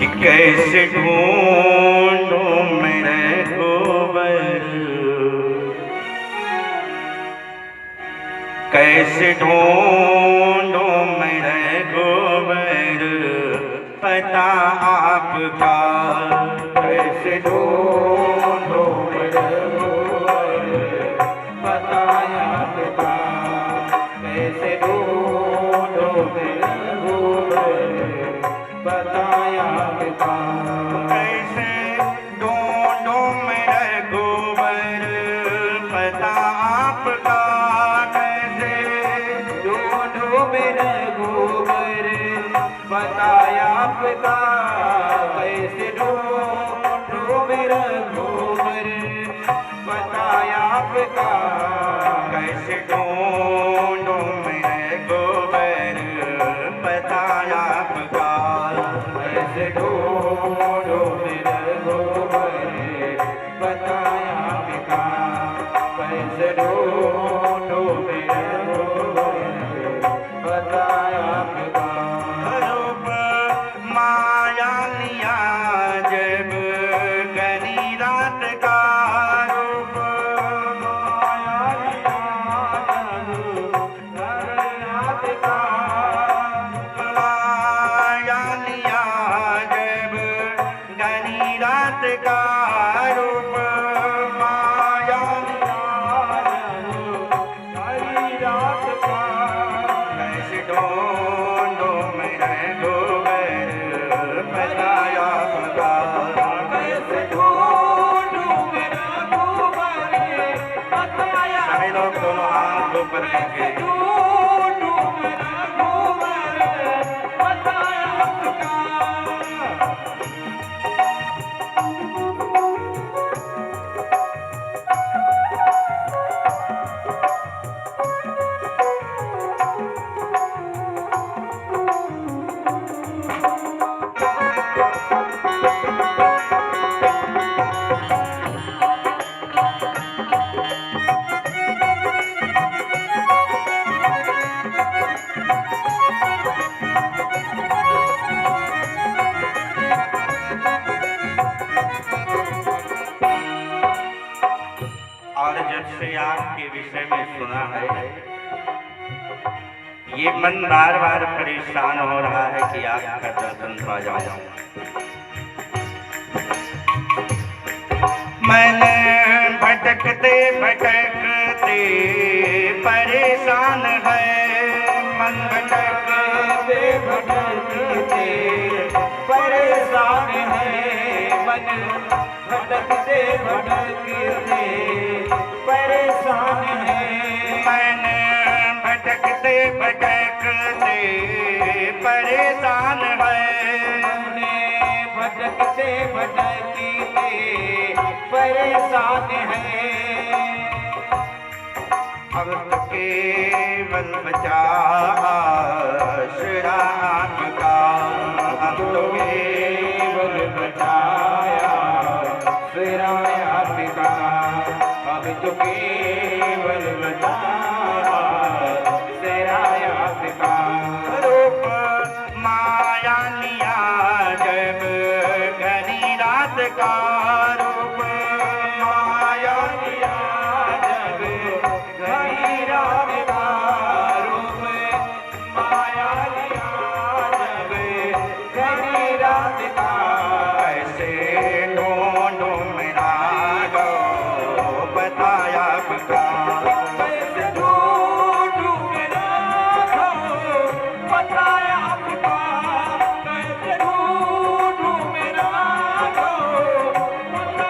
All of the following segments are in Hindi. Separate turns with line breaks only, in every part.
कैसे ढूंढूं मेरे गोबर, कैसे ढूंढूं मेरे गोबर, पता आपका। कैसे ढूंढूं मेरे गोबर, पता आपका। कैसे ढूंढूं मेरे गोबर, पता आपका। कैसे ढूंढूं मेरे गोबर, पता आपका। मेरा गोबर पता आपका। कैसे ढूंढूं मेरा गोबर, पता आपका। कैसे ढूंढूं मेरे गोबर, पता आपका। कैसे ढूंढूं मेरा गोबर, पता आपका। कैसे ढूंढूं मेरा रूप माया लिया जब गली रात का। रूप माया लिया जब रात का। माया लिया जब गली रात का। रूप माया लिया जब गली रात का। कैसे ढूंढूं मेरे गोबर, पता आपका। कैसे ढूंढूं मेरा गोबर, पता आपका। सभी लोग दोनों हाथ ऊपर करके ढूंढूं मेरा गोबर, पता आपका। और जब से आपके विषय में सुना है, ये मन बार बार परेशान हो रहा है कि आपका दर्शन पा जाऊं। मन भटकते भटकते परेशान है। मन भटकते भटकते परेशान है। मन भटकते भटकते परेशान है। मन भटकते भटकते परेशान है। भटकते भटकते परेशान है। अब तो केवल बचा आसरा आपका। अब तो केवल बचाया आसरा आपका। अब तो केवल बचाया आसरा आपका। रूप माया लिया जब घनी रात का। रूप माया लिया जब घनी रात का। रूप माया लिया जब घनी रात का। कैसे ढूंढूं मेरा गो, पता आपका। कैसे ढूंढूं मेरा गो, पता आपका। कैसे ढूंढूं मेरा गो, पता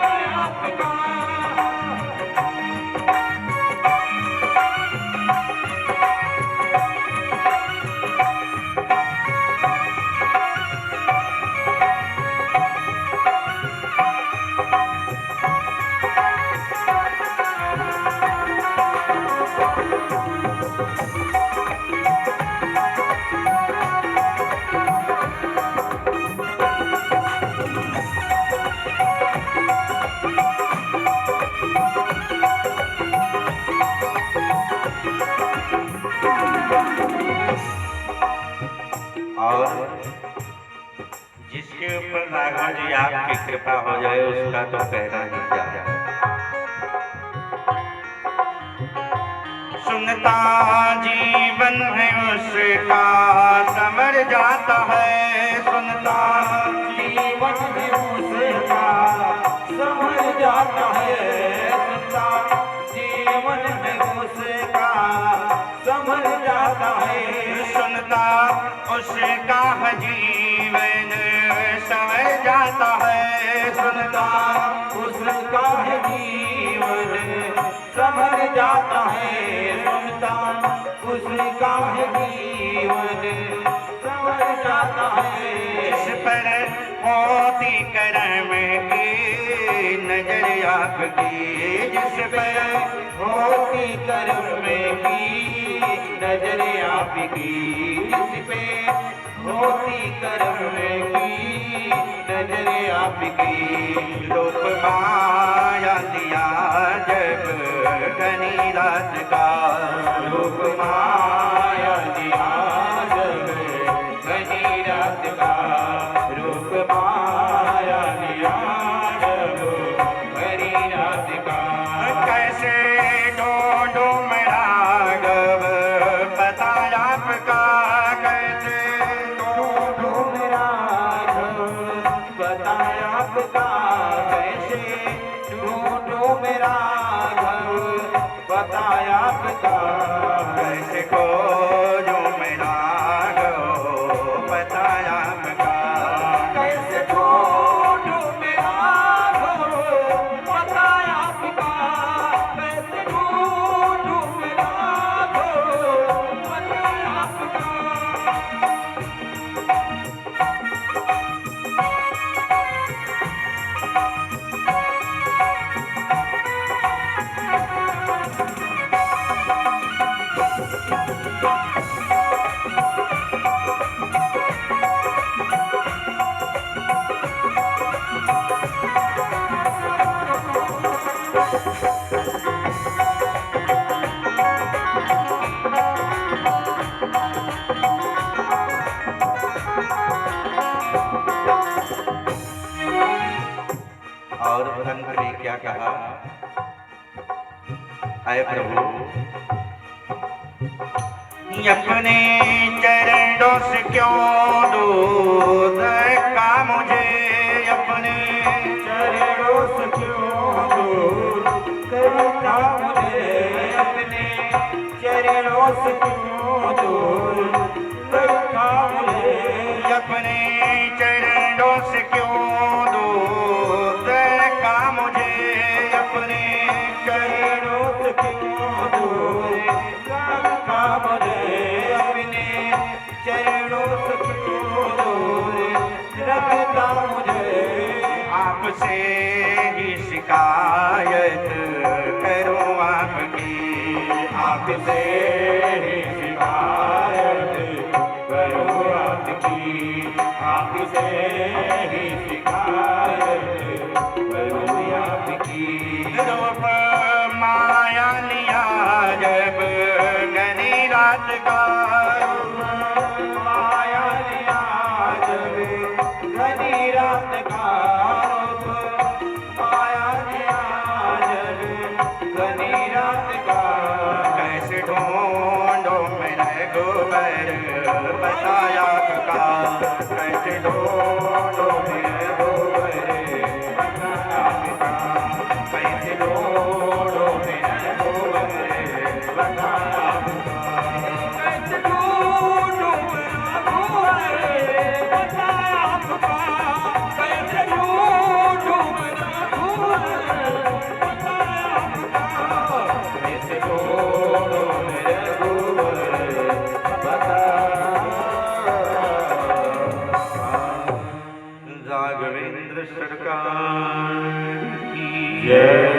के ऊपर राघव जी आपकी कृपा हो जाए उसका तो कहना ही क्या। सुनता जीवन है उसका समर जाता है, सुनता
जीवन है उसका समर जाता है, सुनता जीवन है उसका समर जाता है,
सुनता उसका जीवन समर जाता है, सुनता
उसका है जीवन समर जाता है, सुनता उसका है जीवन समर जाता है।
इस पर होती करम की नजर आपकी, जिस पर
होती कर्म की नजर आपकी, जिस पे होती कर्म की नजर आपकी।
लोक माया दिया जब घनी रात का,
लोक माया दिया जब घनी रात का, लोक माया दिया जब घनी रात का।
कैसे ढूंढूं मैं राघव पता आपका, कैसे
ढूंढूं मैं राघव पता आपका, कैसे ढूंढूं मैं राघव पता आपका,
कैसे खोजूं मैं राघव पता आपका,
कैसे ढूंढूं मैं राघव पता आपका, कैसे ढूंढूं मैं राघव पता आपका।
और अंत में क्या कहा, आए प्रभु अपने चरणों से क्यों दूर का मुझे, अपने
चरणों से क्यों दूर करता मुझे, अपने चरणों से क्यों दूर करता मुझे,
अपने चरणों से क्यों दूर का मुझे, अपने
चरणों से क्यों दूर करता मुझे, अपने चरणों से क्यों दूर रखता मुझे।
आपसे ही शिकायत करूं आपकी,
आपसे ही शिकायत करूं आपकी, आपसे ही शिकायत करूं आपकी।
रूप माया लिया जब घनी रात का,
माया लिया जब घनी रात का, माया लिया जब घनी रात का।
कैसे ढूंढो मैं रघुबर बताया का, कैसे ढूंढो मैं रघुबर बताया का,
कैसे ढूंढो मैं रघुबर बताया का, कैसे ढूंढो मैं रघुबर बताया का, कैसे ढूंढो मैं रघुबर बताया का, कैसे ढूंढो मैं रघुबर बताया।
राघवेंद्र सरकार की
जय।